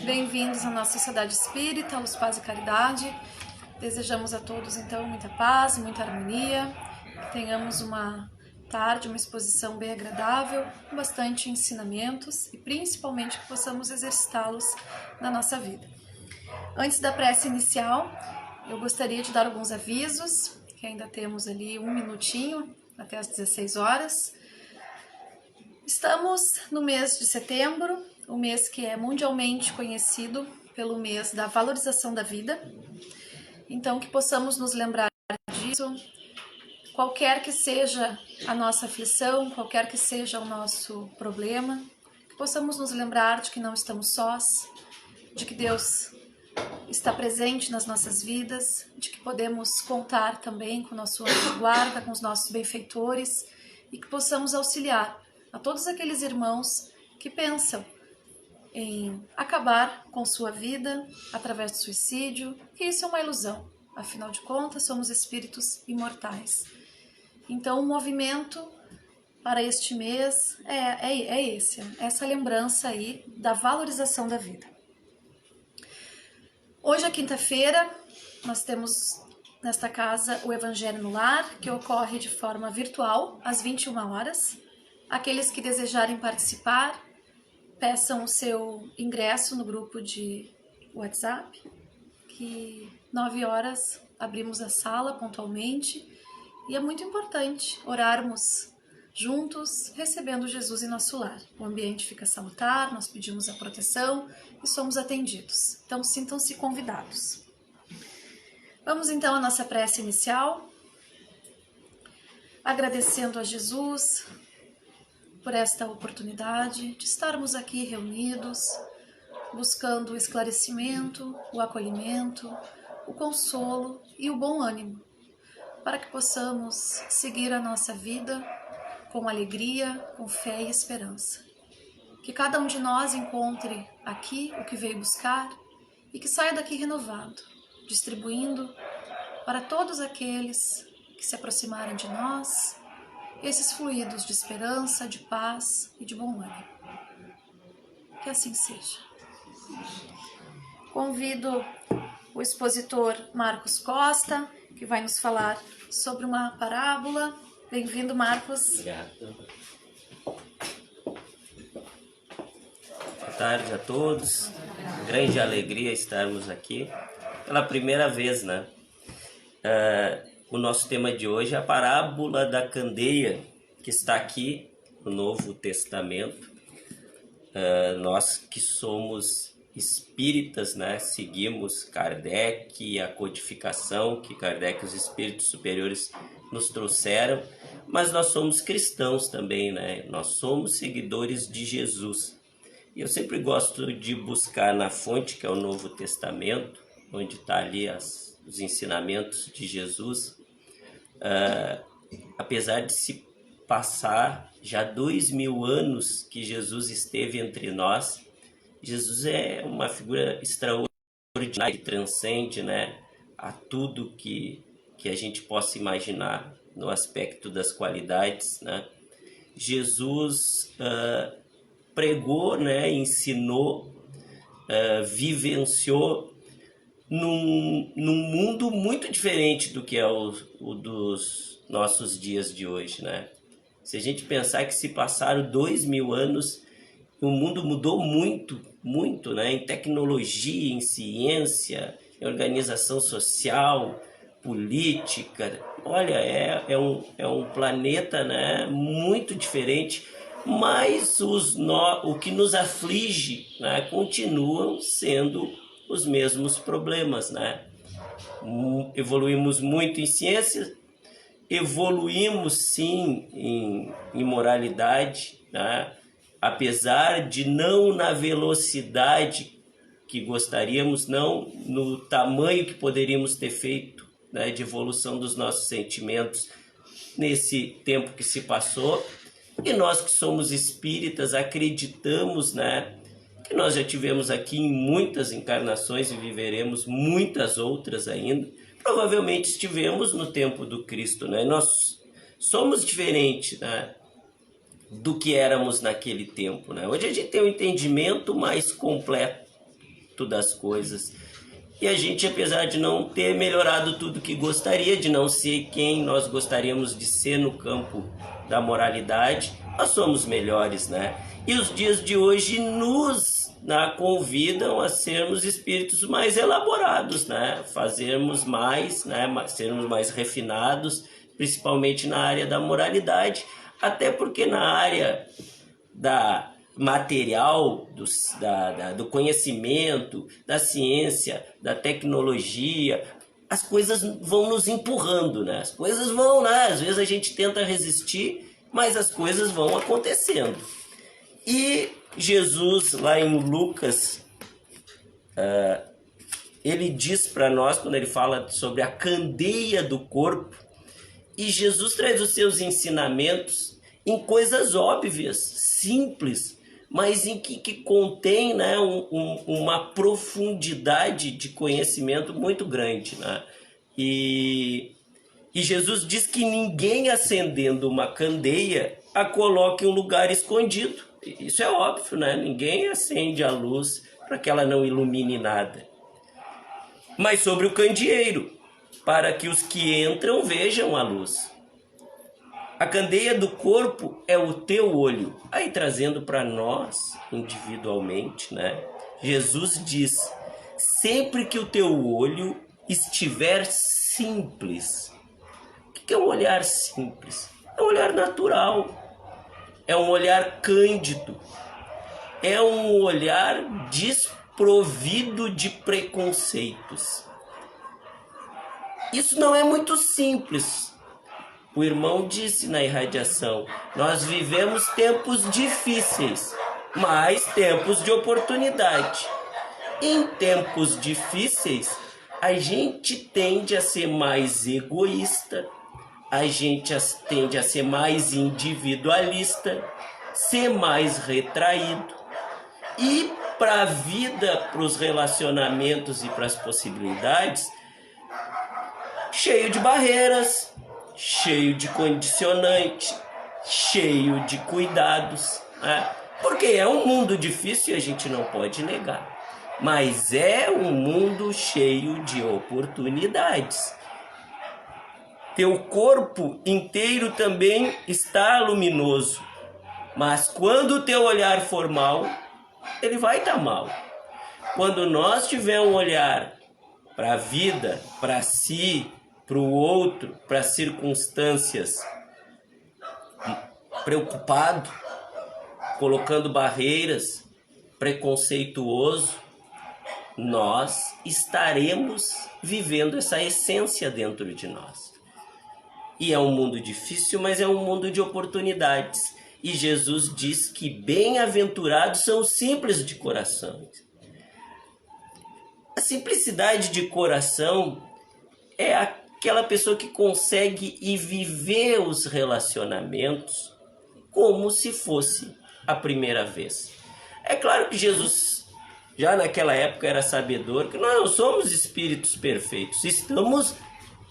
Bem-vindos à nossa Sociedade Espírita, Luz, Paz e Caridade. Desejamos a todos, então, muita paz, muita harmonia, que tenhamos uma tarde, uma exposição bem agradável, com bastante ensinamentos e principalmente que possamos exercitá-los na nossa vida. Antes da prece inicial, eu gostaria de dar alguns avisos, que ainda temos ali um minutinho até as 16 horas. Estamos no mês de setembro, o mês que é mundialmente conhecido pelo mês da valorização da vida. Então, que possamos nos lembrar disso, qualquer que seja a nossa aflição, qualquer que seja o nosso problema, que possamos nos lembrar de que não estamos sós, de que Deus está presente nas nossas vidas, de que podemos contar também com o nosso anjo de guarda, com os nossos benfeitores e que possamos auxiliar a todos aqueles irmãos que pensam em acabar com sua vida através do suicídio, que isso é uma ilusão. Afinal de contas, somos espíritos imortais. Então, o movimento para este mês é essa lembrança aí da valorização da vida. Hoje é quinta-feira, nós temos nesta casa o Evangelho no Lar, que ocorre de forma virtual, às 21 horas. Aqueles que desejarem participar, peçam o seu ingresso no grupo de WhatsApp, que 9 horas abrimos a sala pontualmente e é muito importante orarmos juntos, recebendo Jesus em nosso lar. O ambiente fica salutar, nós pedimos a proteção e somos atendidos. Então sintam-se convidados. Vamos então à nossa prece inicial, agradecendo a Jesus por esta oportunidade de estarmos aqui reunidos, buscando o esclarecimento, o acolhimento, o consolo e o bom ânimo, para que possamos seguir a nossa vida com alegria, com fé e esperança. Que cada um de nós encontre aqui o que veio buscar e que saia daqui renovado, distribuindo para todos aqueles que se aproximarem de nós esses fluidos de esperança, de paz e de bom ânimo. Que assim seja. Convido o expositor Marcos Costa, que vai nos falar sobre uma parábola. Bem-vindo, Marcos. Obrigado. Boa tarde a todos. Grande alegria estarmos aqui pela primeira vez, né? O nosso tema de hoje é a parábola da candeia, que está aqui no Novo Testamento. Nós que somos espíritas, né, seguimos Kardec e a codificação que Kardec e os espíritos superiores nos trouxeram, mas nós somos cristãos também, né? Nós somos seguidores de Jesus. E eu sempre gosto de buscar na fonte, que é o Novo Testamento, onde está ali os ensinamentos de Jesus. Apesar de se passar já 2000 anos que Jesus esteve entre nós, Jesus é uma figura extraordinária, que transcende, né, a tudo que a gente possa imaginar no aspecto das qualidades, né? Jesus pregou, né, ensinou, vivenciou num mundo muito diferente do que é o dos nossos dias de hoje, né? Se a gente pensar que se passaram 2000 anos, o mundo mudou muito, né? Em tecnologia, em ciência, em organização social, política. Olha, é um planeta, né, muito diferente, mas o que nos aflige, né, continuam sendo os mesmos problemas, né? Evoluímos muito em ciência, evoluímos sim em moralidade, né? Apesar de não na velocidade que gostaríamos, não no tamanho que poderíamos ter feito, né, de evolução dos nossos sentimentos nesse tempo que se passou. E nós que somos espíritas acreditamos, né, que nós já tivemos aqui em muitas encarnações e viveremos muitas outras ainda. Provavelmente estivemos no tempo do Cristo, né? Nós somos diferentes, né, do que éramos naquele tempo, né? Hoje a gente tem um entendimento mais completo das coisas. E a gente, apesar de não ter melhorado tudo que gostaria, de não ser quem nós gostaríamos de ser no campo da moralidade, nós somos melhores, né? E os dias de hoje nos convidam a sermos espíritos mais elaborados, né? Fazermos mais, né? Sermos mais refinados, principalmente na área da moralidade, até porque na área da material, do conhecimento, da ciência, da tecnologia, as coisas vão nos empurrando, né? As coisas vão, né? Às vezes a gente tenta resistir, mas as coisas vão acontecendo. E Jesus, lá em Lucas, ele diz para nós, quando ele fala sobre a candeia do corpo, e Jesus traz os seus ensinamentos em coisas óbvias, simples, mas em que contém, né, uma profundidade de conhecimento muito grande, né? E Jesus diz que ninguém acendendo uma candeia a coloca em um lugar escondido. Isso é óbvio, né? Ninguém acende a luz para que ela não ilumine nada. Mas sobre o candeeiro, para que os que entram vejam a luz. A candeia do corpo é o teu olho. Aí trazendo para nós, individualmente, né? Jesus diz, sempre que o teu olho estiver simples. O que é um olhar simples? É um olhar natural. É um olhar cândido. É um olhar desprovido de preconceitos. Isso não é muito simples. O irmão disse na irradiação, nós vivemos tempos difíceis, mas tempos de oportunidade. Em tempos difíceis, a gente tende a ser mais egoísta, a gente tende a ser mais individualista, ser mais retraído. E para a vida, para os relacionamentos e para as possibilidades, cheio de barreiras, cheio de condicionante, cheio de cuidados, né? Porque é um mundo difícil e a gente não pode negar, mas é um mundo cheio de oportunidades. Teu corpo inteiro também está luminoso, mas quando o teu olhar for mal, ele vai estar mal. Quando nós tivermos um olhar para a vida, para si, para o outro, para as circunstâncias, preocupado, colocando barreiras, preconceituoso, nós estaremos vivendo essa essência dentro de nós. E é um mundo difícil, mas é um mundo de oportunidades. E Jesus diz que bem-aventurados são os simples de coração. A simplicidade de coração é aquela pessoa que consegue ir viver os relacionamentos como se fosse a primeira vez. É claro que Jesus, já naquela época, era sabedor que nós não somos espíritos perfeitos, estamos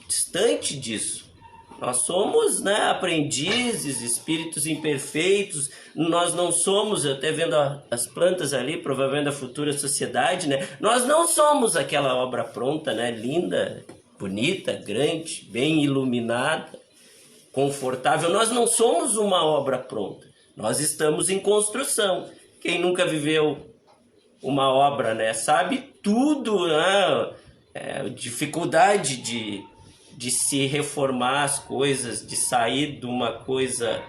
distante disso. Nós somos, né, aprendizes, espíritos imperfeitos, nós não somos, até vendo as plantas ali, provavelmente da futura sociedade, né, nós não somos aquela obra pronta, né, linda, bonita, grande, bem iluminada, confortável. Nós não somos uma obra pronta, nós estamos em construção. Quem nunca viveu uma obra, né, sabe tudo, né, dificuldade de se reformar as coisas, de sair de uma coisa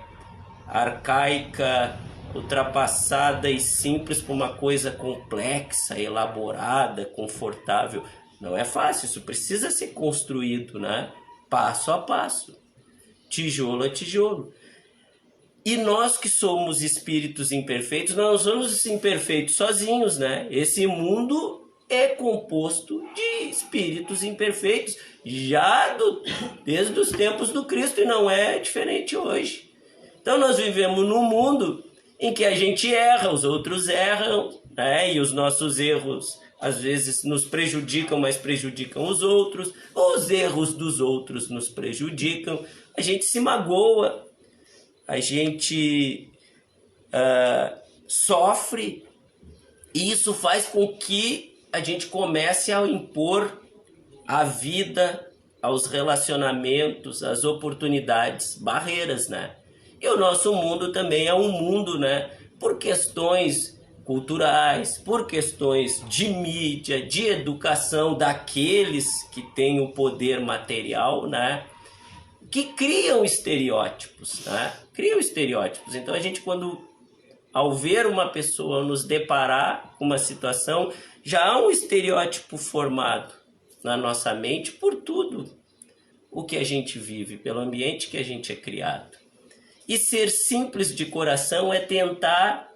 arcaica, ultrapassada e simples para uma coisa complexa, elaborada, confortável. Não é fácil, isso precisa ser construído, né? Passo a passo, tijolo a tijolo. E nós que somos espíritos imperfeitos, nós não somos imperfeitos sozinhos, né? Esse mundo é composto de espíritos imperfeitos, já desde os tempos do Cristo, e não é diferente hoje. Então nós vivemos num mundo em que a gente erra, os outros erram, né? E os nossos erros às vezes nos prejudicam, mas prejudicam os outros, os erros dos outros nos prejudicam, a gente se magoa, a gente sofre, e isso faz com que a gente comece a impor à vida, aos relacionamentos, às oportunidades, barreiras, né? E o nosso mundo também é um mundo, né, por questões culturais, por questões de mídia, de educação daqueles que têm o poder material, né, que criam estereótipos, né? Criam estereótipos. Então a gente, quando ao ver uma pessoa, nos deparar com uma situação, já há um estereótipo formado na nossa mente por tudo o que a gente vive, pelo ambiente que a gente é criado. E ser simples de coração é tentar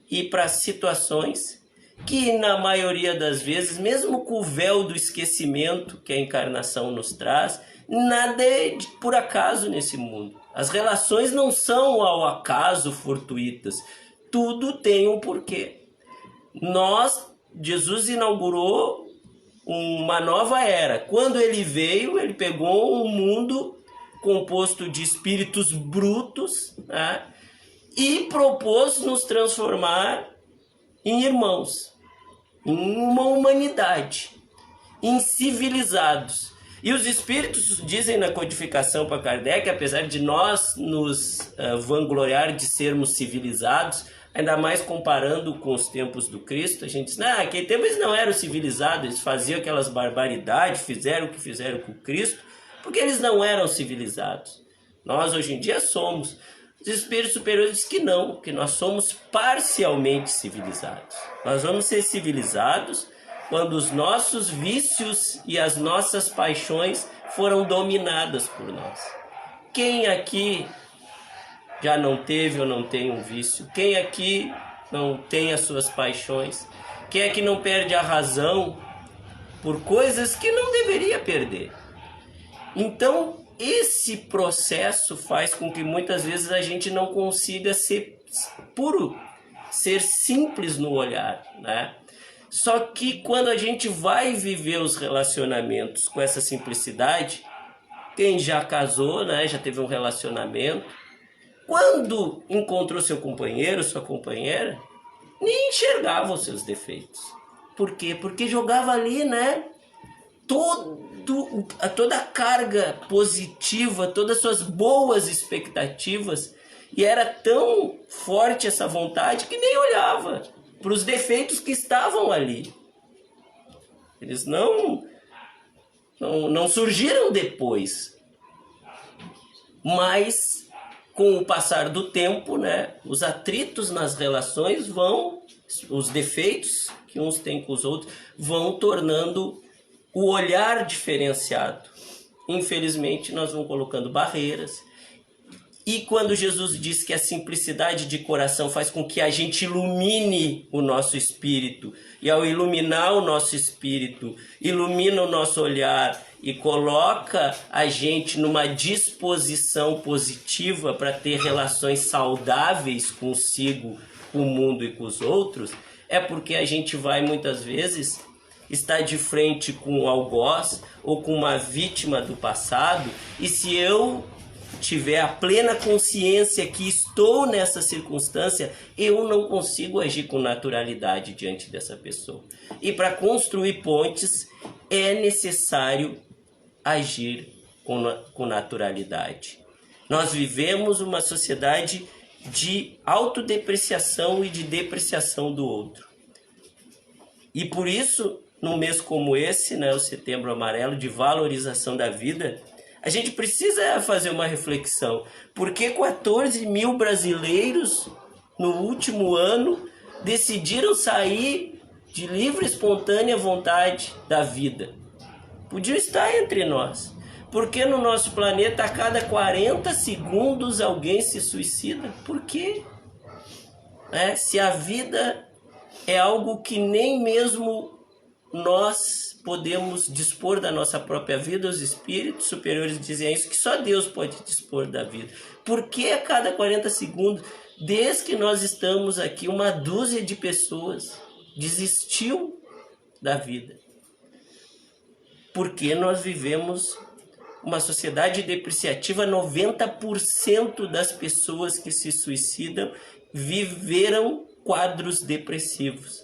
ir para situações que, na maioria das vezes, mesmo com o véu do esquecimento que a encarnação nos traz, nada é por acaso nesse mundo. As relações não são ao acaso fortuitas. Tudo tem um porquê. Jesus inaugurou uma nova era. Quando ele veio, ele pegou um mundo composto de espíritos brutos, né, e propôs nos transformar em irmãos, em uma humanidade, em civilizados. E os espíritos dizem na codificação para Kardec, apesar de nós nos vangloriar de sermos civilizados, ainda mais comparando com os tempos do Cristo, a gente diz, naquele tempo eles não eram civilizados, eles faziam aquelas barbaridades, fizeram o que fizeram com Cristo, porque eles não eram civilizados. Nós hoje em dia somos. Os espíritos superiores dizem que não, que nós somos parcialmente civilizados. Nós vamos ser civilizados quando os nossos vícios e as nossas paixões foram dominadas por nós. Quem aqui já não teve ou não tem um vício? Quem aqui não tem as suas paixões? Quem aqui não perde a razão por coisas que não deveria perder? Então, esse processo faz com que muitas vezes a gente não consiga ser puro, ser simples no olhar, né? Só que quando a gente vai viver os relacionamentos com essa simplicidade, quem já casou, né, já teve um relacionamento, quando encontrou seu companheiro, sua companheira, nem enxergava os seus defeitos. Por quê? Porque jogava ali, né, toda a carga positiva, todas as suas boas expectativas, e era tão forte essa vontade que nem olhava para os defeitos que estavam ali. Eles não surgiram depois, mas com o passar do tempo, né, os atritos nas relações os defeitos que uns têm com os outros, vão tornando o olhar diferenciado. Infelizmente, nós vamos colocando barreiras. E quando Jesus diz que a simplicidade de coração faz com que a gente ilumine o nosso espírito, e ao iluminar o nosso espírito, ilumina o nosso olhar e coloca a gente numa disposição positiva para ter relações saudáveis consigo, com o mundo e com os outros, é porque a gente vai muitas vezes estar de frente com um algoz ou com uma vítima do passado, e se eu tiver a plena consciência que estou nessa circunstância, eu não consigo agir com naturalidade diante dessa pessoa. E para construir pontes é necessário agir com naturalidade. Nós vivemos uma sociedade de autodepreciação e de depreciação do outro. E por isso, num mês como esse, né, o Setembro Amarelo, de valorização da vida, a gente precisa fazer uma reflexão. Por que 14 mil brasileiros, no último ano, decidiram sair de livre e espontânea vontade da vida? Podiam estar entre nós. Por que no nosso planeta, a cada 40 segundos, alguém se suicida? Por quê? Se a vida é algo que nem mesmo nós podemos dispor da nossa própria vida, os espíritos superiores dizem isso, que só Deus pode dispor da vida. Por que a cada 40 segundos, desde que nós estamos aqui, uma dúzia de pessoas desistiu da vida? Porque nós vivemos uma sociedade depreciativa. 90% das pessoas que se suicidam viveram quadros depressivos.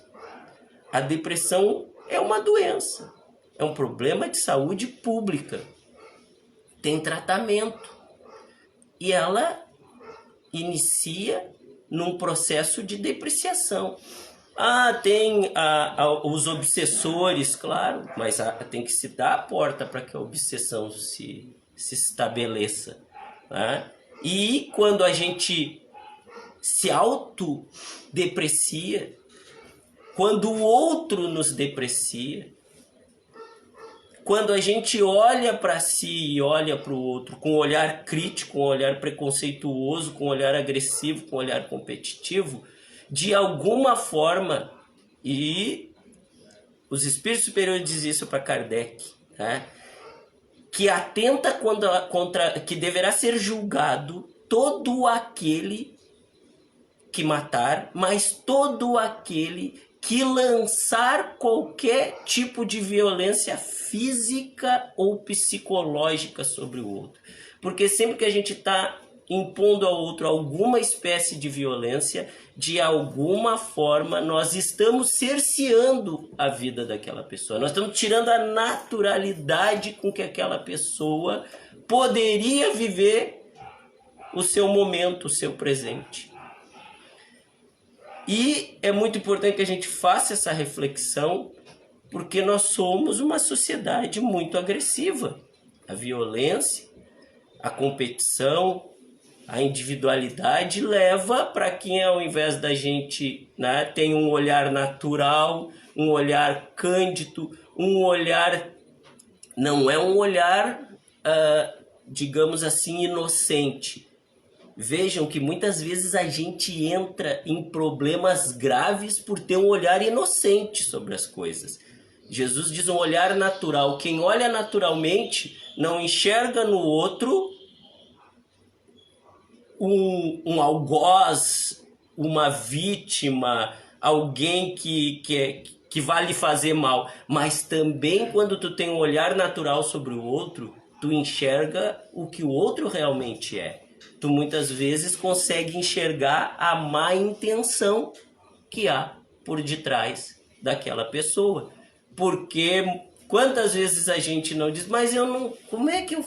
A depressão é uma doença, é um problema de saúde pública, tem tratamento e ela inicia num processo de depreciação. Tem os obsessores, claro, mas tem que se dar a porta para que a obsessão se estabeleça, né? E quando a gente se autodeprecia, quando o outro nos deprecia, quando a gente olha para si e olha para o outro com um olhar crítico, com um olhar preconceituoso, com um olhar agressivo, com um olhar competitivo, de alguma forma, e os espíritos superiores dizem isso para Kardec, né? Que atenta contra que deverá ser julgado todo aquele que matar, mas todo aquele que lançar qualquer tipo de violência física ou psicológica sobre o outro. Porque sempre que a gente está impondo ao outro alguma espécie de violência, de alguma forma nós estamos cerceando a vida daquela pessoa. Nós estamos tirando a naturalidade com que aquela pessoa poderia viver o seu momento, o seu presente. E é muito importante que a gente faça essa reflexão, porque nós somos uma sociedade muito agressiva. A violência, a competição, a individualidade leva para que, ao invés da gente, né, ter um olhar natural, um olhar cândido, um olhar, não é um olhar, digamos assim, inocente. Vejam que muitas vezes a gente entra em problemas graves por ter um olhar inocente sobre as coisas. Jesus diz um olhar natural. Quem olha naturalmente não enxerga no outro um algoz, uma vítima, alguém que vai lhe fazer mal. Mas também quando tu tem um olhar natural sobre o outro, tu enxerga o que o outro realmente é. Tu muitas vezes consegue enxergar a má intenção que há por detrás daquela pessoa. Porque quantas vezes a gente não diz, mas eu não, como é que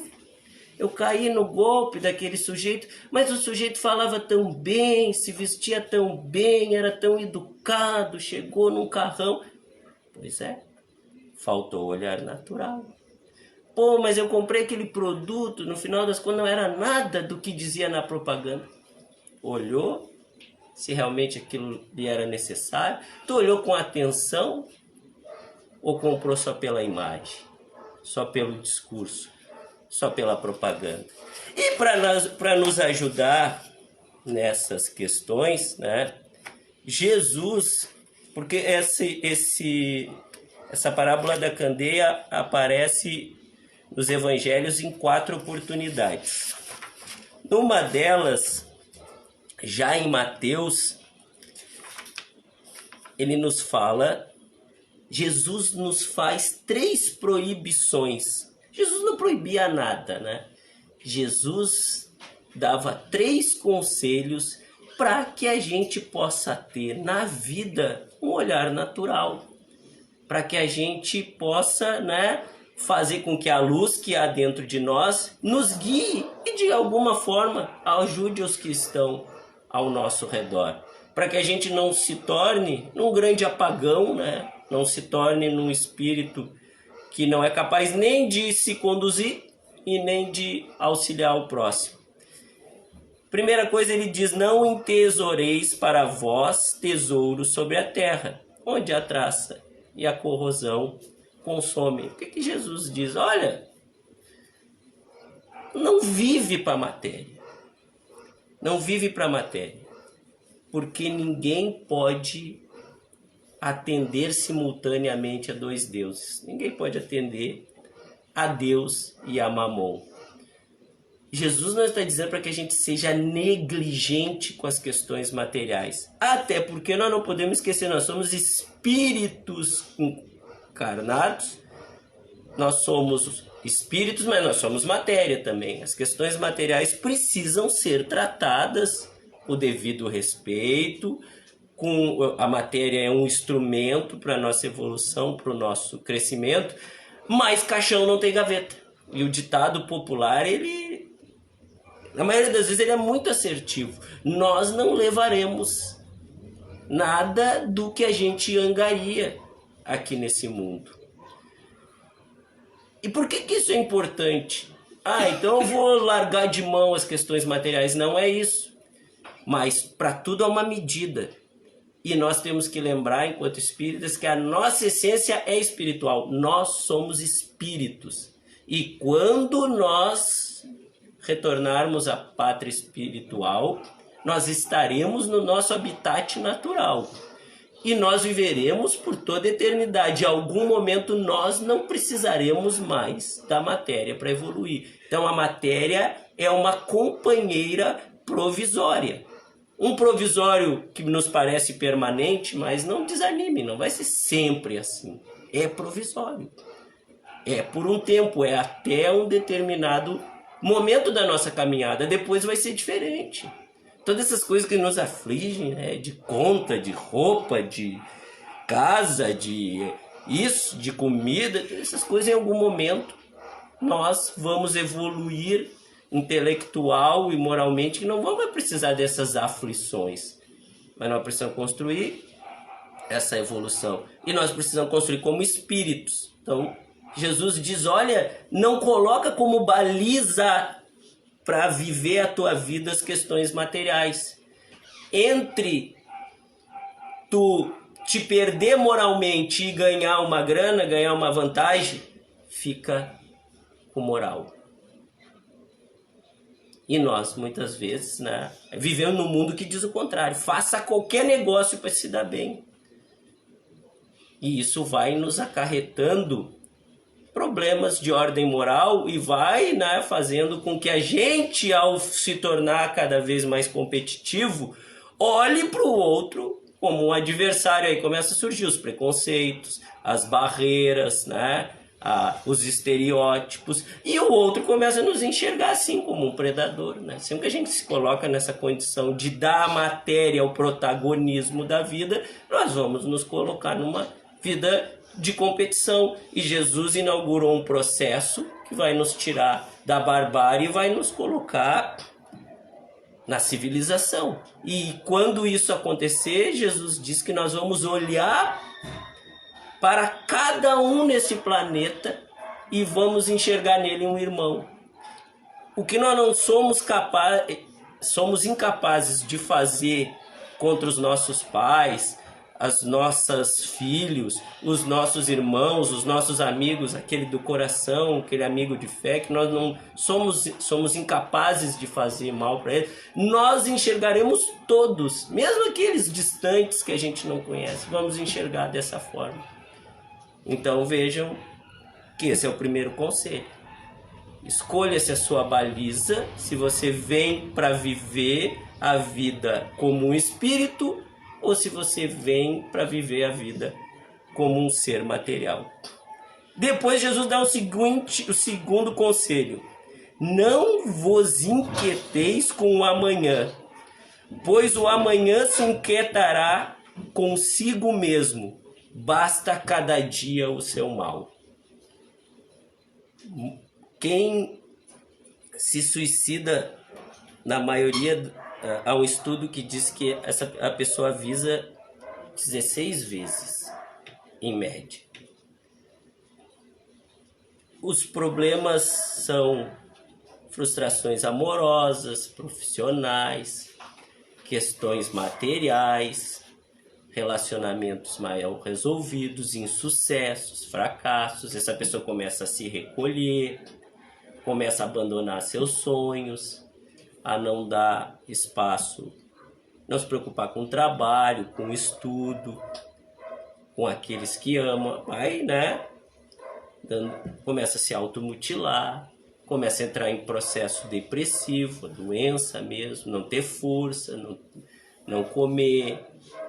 eu caí no golpe daquele sujeito, mas o sujeito falava tão bem, se vestia tão bem, era tão educado, chegou num carrão. Pois é, faltou olhar natural. Pô, mas eu comprei aquele produto, no final das contas não era nada do que dizia na propaganda. Olhou se realmente aquilo lhe era necessário? Tu olhou com atenção ou comprou só pela imagem, só pelo discurso, só pela propaganda? E para nos ajudar nessas questões, né, Jesus, porque essa parábola da candeia aparece nos evangelhos em 4 oportunidades. Numa delas, já em Mateus, ele nos fala, Jesus nos faz 3 proibições. Jesus não proibia nada, né? Jesus dava 3 conselhos para que a gente possa ter na vida um olhar natural, para que a gente possa, né, fazer com que a luz que há dentro de nós nos guie e de alguma forma ajude os que estão ao nosso redor, para que a gente não se torne num grande apagão, né? Não se torne num espírito que não é capaz nem de se conduzir e nem de auxiliar o próximo. Primeira coisa, ele diz, não entesoureis para vós tesouros sobre a terra, onde a traça e a corrosão consomem. O que Jesus diz? Olha, não vive para a matéria. Não vive para a matéria. Porque ninguém pode atender simultaneamente a 2 deuses. Ninguém pode atender a Deus e a Mamon. Jesus não está dizendo para que a gente seja negligente com as questões materiais. Até porque nós não podemos esquecer, nós somos espíritos encarnados, nós somos espíritos, mas nós somos matéria também. As questões materiais precisam ser tratadas com o devido respeito, a matéria é um instrumento para a nossa evolução, para o nosso crescimento, mas caixão não tem gaveta. E o ditado popular, ele, na maioria das vezes, ele é muito assertivo. Nós não levaremos nada do que a gente angaria aqui nesse mundo. E por que isso é importante? Então eu vou largar de mão as questões materiais. Não é isso. Mas para tudo há uma medida. E nós temos que lembrar, enquanto espíritas, que a nossa essência é espiritual. Nós somos espíritos. E quando nós retornarmos à pátria espiritual, nós estaremos no nosso habitat natural. E nós viveremos por toda a eternidade. Em algum momento nós não precisaremos mais da matéria para evoluir. Então a matéria é uma companheira provisória. Um provisório que nos parece permanente, mas não desanime, não vai ser sempre assim. É provisório. É por um tempo, é até um determinado momento da nossa caminhada. Depois vai ser diferente. Todas essas coisas que nos afligem, né? De conta, de roupa, de casa, de isso, de comida, essas coisas em algum momento nós vamos evoluir intelectual e moralmente, que não vamos precisar dessas aflições. Mas nós precisamos construir essa evolução. E nós precisamos construir como espíritos. Então, Jesus diz, olha, não coloca como baliza para viver a tua vida as questões materiais. Entre tu te perder moralmente e ganhar uma grana, ganhar uma vantagem, fica com moral. E nós, muitas vezes, né, vivemos num mundo que diz o contrário. Faça qualquer negócio para se dar bem. E isso vai nos acarretando problemas de ordem moral e vai, né, fazendo com que a gente, ao se tornar cada vez mais competitivo, olhe para o outro como um adversário. Aí começam a surgir os preconceitos, as barreiras, né? Os estereótipos, e o outro começa a nos enxergar assim como um predador, né? Sempre que a gente se coloca nessa condição de dar à matéria o protagonismo da vida, nós vamos nos colocar numa vida de competição, e Jesus inaugurou um processo que vai nos tirar da barbárie e vai nos colocar na civilização. E quando isso acontecer, Jesus diz que nós vamos olhar para cada um nesse planeta e vamos enxergar nele um irmão. O que nós não somos capazes, somos incapazes de fazer contra os nossos pais, as nossas filhos, os nossos irmãos, os nossos amigos, aquele do coração, aquele amigo de fé, que nós não somos incapazes de fazer mal para ele, nós enxergaremos todos, mesmo aqueles distantes que a gente não conhece, vamos enxergar dessa forma. Então vejam que esse é o primeiro conselho. Escolha-se a sua baliza, se você vem para viver a vida como um espírito ou se você vem para viver a vida como um ser material. Depois Jesus dá o segundo conselho. Não vos inquieteis com o amanhã, pois o amanhã se inquietará consigo mesmo. Basta cada dia o seu mal. Quem se suicida, na maioria, há um estudo que diz que a pessoa avisa 16 vezes, em média. Os problemas são frustrações amorosas, profissionais, questões materiais, relacionamentos mal resolvidos, insucessos, fracassos. Essa pessoa começa a se recolher, começa a abandonar seus sonhos, a não dar espaço, não se preocupar com o trabalho, com o estudo, com aqueles que amam, vai, né? Começa a se automutilar, começa a entrar em processo depressivo, doença mesmo, não ter força, não comer,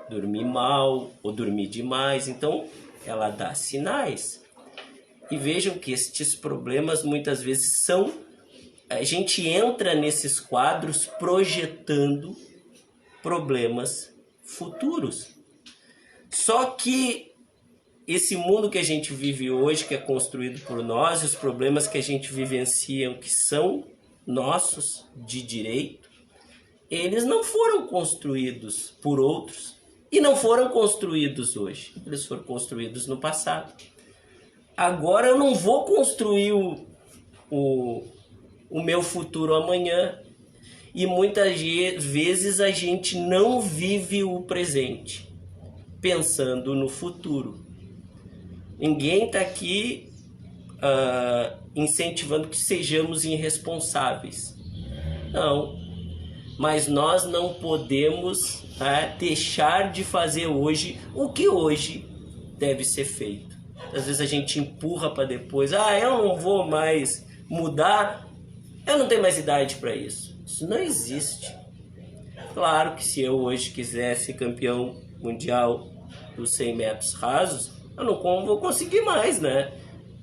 dormir mal ou dormir demais. Então ela dá sinais. E vejam que estes problemas muitas vezes a gente entra nesses quadros projetando problemas futuros. Só que esse mundo que a gente vive hoje, que é construído por nós, e os problemas que a gente vivencia, que são nossos de direito, eles não foram construídos por outros e não foram construídos hoje. Eles foram construídos no passado. Agora eu não vou construir o meu futuro amanhã. E muitas vezes a gente não vive o presente, pensando no futuro. Ninguém está aqui incentivando que sejamos irresponsáveis. Não. Mas nós não podemos deixar de fazer hoje o que hoje deve ser feito. Às vezes a gente empurra para depois. Eu não vou mais mudar. Eu não tenho mais idade para isso. Isso não existe. Claro que se eu hoje quiser ser campeão mundial dos 100 metros rasos, eu não vou conseguir mais, né?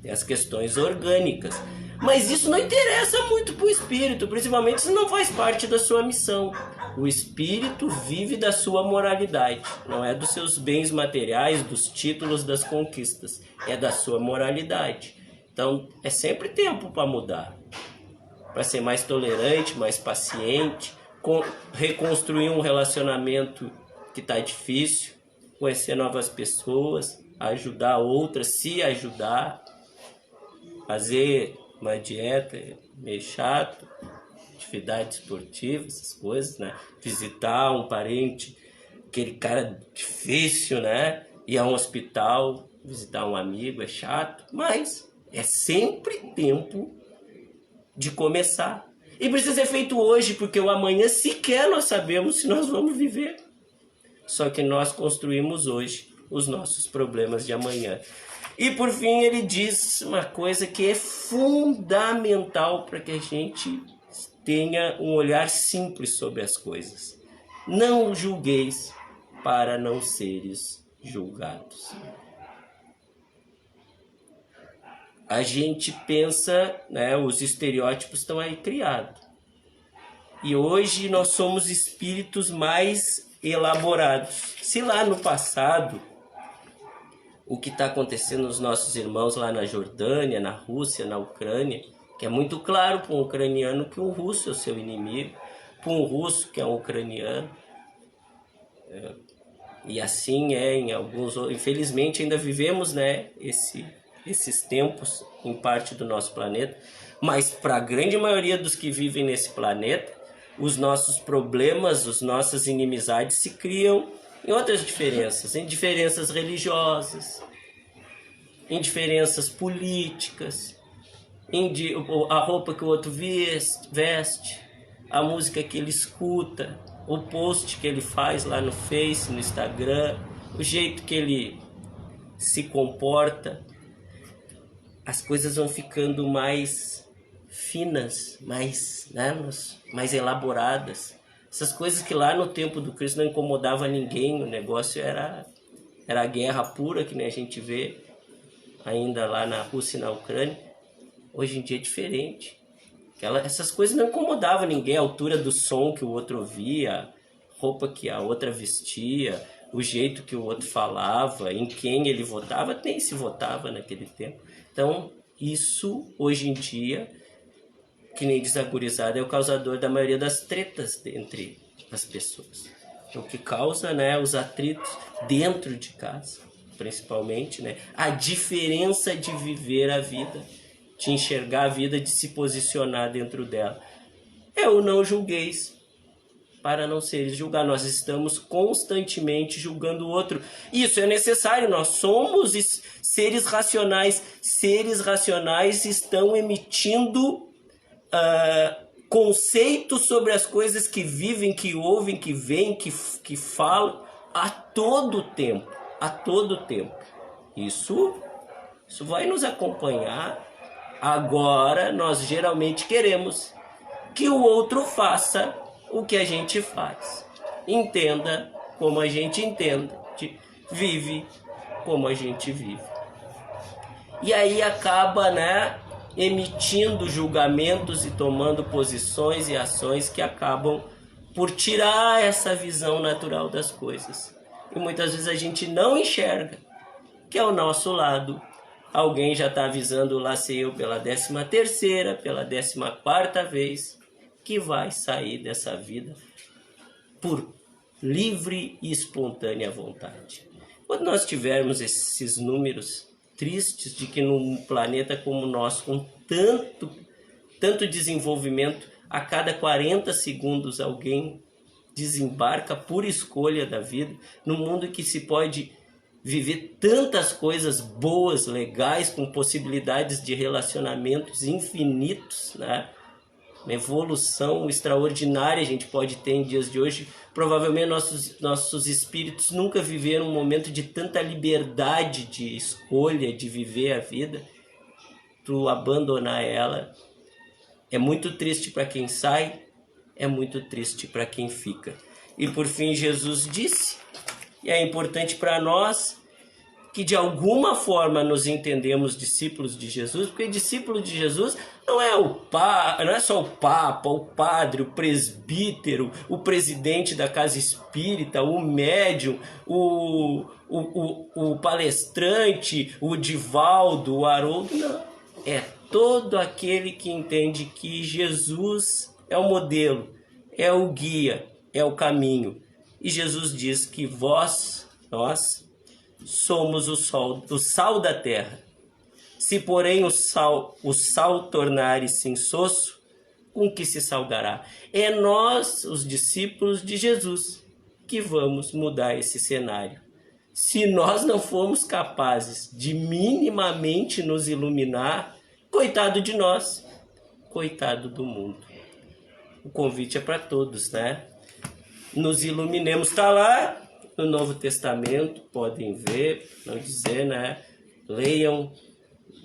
Tem as questões orgânicas. Mas isso não interessa muito para o espírito, principalmente se não faz parte da sua missão. O espírito vive da sua moralidade, não é dos seus bens materiais, dos títulos, das conquistas. É da sua moralidade. Então, é sempre tempo para mudar. Para ser mais tolerante, mais paciente, reconstruir um relacionamento que está difícil, conhecer novas pessoas, ajudar outras, se ajudar, fazer uma dieta meio chato, atividade esportiva, essas coisas, né? Visitar um parente, aquele cara difícil, né? Ir a um hospital, visitar um amigo é chato, mas é sempre tempo de começar. E precisa ser feito hoje, porque o amanhã sequer nós sabemos se nós vamos viver. Só que nós construímos hoje os nossos problemas de amanhã. E por fim ele diz uma coisa que é fundamental para que a gente tenha um olhar simples sobre as coisas. Não julgueis para não seres julgados. A gente pensa, né, os estereótipos estão aí criados. E hoje nós somos espíritos mais elaborados. Se lá no passado, o que está acontecendo nos nossos irmãos lá na Jordânia, na Rússia, na Ucrânia, que é muito claro para um ucraniano que um russo é o seu inimigo, para um russo que é um ucraniano. E assim em alguns... Infelizmente ainda vivemos, né, esses tempos em parte do nosso planeta, mas para a grande maioria dos que vivem nesse planeta, os nossos problemas, as nossas inimizades se criam em outras diferenças, em diferenças religiosas, em diferenças políticas, em a roupa que o outro veste, a música que ele escuta, o post que ele faz lá no Face, no Instagram, o jeito que ele se comporta. As coisas vão ficando mais finas, mais elaboradas. Essas coisas que lá no tempo do Cristo não incomodava ninguém, o negócio era a guerra pura, que nem a gente vê ainda lá na Rússia e na Ucrânia. Hoje em dia é diferente. Essas coisas não incomodavam ninguém, a altura do som que o outro ouvia, a roupa que a outra vestia, o jeito que o outro falava, em quem ele votava, nem se votava naquele tempo. Então, isso, hoje em dia, que nem diz a gurizada, é o causador da maioria das tretas entre as pessoas. O que causa, né, os atritos dentro de casa, principalmente, né, a diferença de viver a vida, de enxergar a vida, de se posicionar dentro dela. É o não julgueis para não seres julgados. Nós estamos constantemente julgando o outro. Isso é necessário, nós somos seres racionais. Seres racionais estão emitindo conceitos sobre as coisas que vivem, que ouvem, que veem, que falam a todo tempo. A todo tempo. Isso vai nos acompanhar. Agora, nós geralmente queremos que o outro faça o que a gente faz. Entenda como a gente entende. Vive como a gente vive. E aí acaba, né, emitindo julgamentos e tomando posições e ações que acabam por tirar essa visão natural das coisas. E muitas vezes a gente não enxerga que ao nosso lado alguém já está avisando, lá sei eu, pela 13ª, pela 14ª vez, que vai sair dessa vida por livre e espontânea vontade. Quando nós tivermos esses números tristes de que num planeta como o nosso, com tanto desenvolvimento, a cada 40 segundos alguém desembarca por escolha da vida, num mundo que se pode viver tantas coisas boas, legais, com possibilidades de relacionamentos infinitos, né? Uma evolução extraordinária a gente pode ter em dias de hoje. Provavelmente nossos espíritos nunca viveram um momento de tanta liberdade de escolha, de viver a vida. Tu abandonar ela é muito triste para quem sai, é muito triste para quem fica. E por fim Jesus disse, e é importante para nós, que de alguma forma nos entendemos discípulos de Jesus, porque discípulo de Jesus não é só o Papa, o padre, o presbítero, o presidente da casa espírita, o médium, o palestrante, o Divaldo, o Haroldo, não. É todo aquele que entende que Jesus é o modelo, é o guia, é o caminho. E Jesus diz que nós somos o sal da terra. Se porém o sal tornar-se insosso, com que se salgará? É nós, os discípulos de Jesus, que vamos mudar esse cenário. Se nós não formos capazes de minimamente nos iluminar, coitado de nós, coitado do mundo. O convite é para todos, né? Nos iluminemos, está lá no Novo Testamento, podem ver, não dizer, né? Leiam,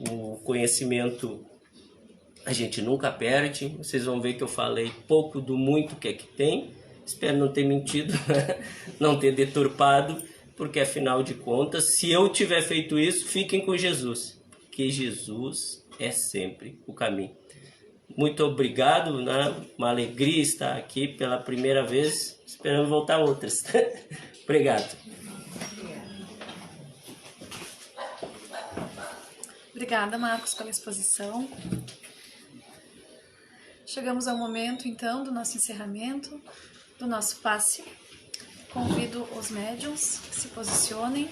o conhecimento a gente nunca perde. Vocês vão ver que eu falei pouco do muito que é que tem. Espero não ter mentido, né? Não ter deturpado, porque afinal de contas, se eu tiver feito isso, fiquem com Jesus, porque Jesus é sempre o caminho. Muito obrigado, né? Uma alegria estar aqui pela primeira vez, esperando voltar outras. Obrigado. Obrigada, Marcos, pela exposição. Chegamos ao momento, então, do nosso encerramento, do nosso passe. Convido os médiuns que se posicionem.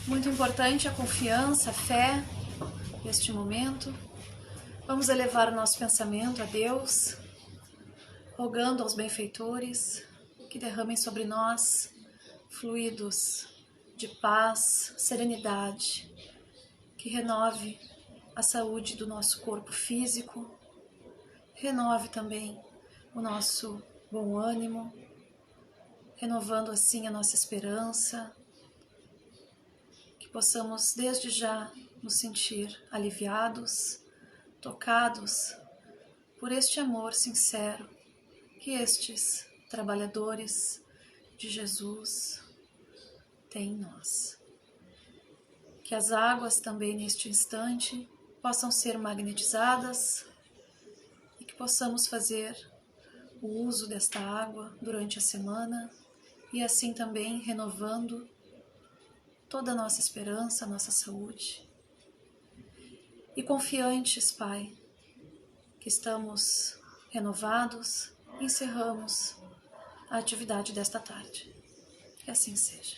Muito importante a confiança, a fé neste momento. Vamos elevar o nosso pensamento a Deus, rogando aos benfeitores que derramem sobre nós fluidos de paz, serenidade, que renove a saúde do nosso corpo físico, renove também o nosso bom ânimo, renovando assim a nossa esperança, que possamos desde já nos sentir aliviados, tocados por este amor sincero que estes trabalhadores de Jesus têm em nós. Que as águas também neste instante possam ser magnetizadas e que possamos fazer o uso desta água durante a semana e assim também renovando toda a nossa esperança, a nossa saúde. E confiantes, Pai, que estamos renovados, encerramos a atividade desta tarde. Que assim seja.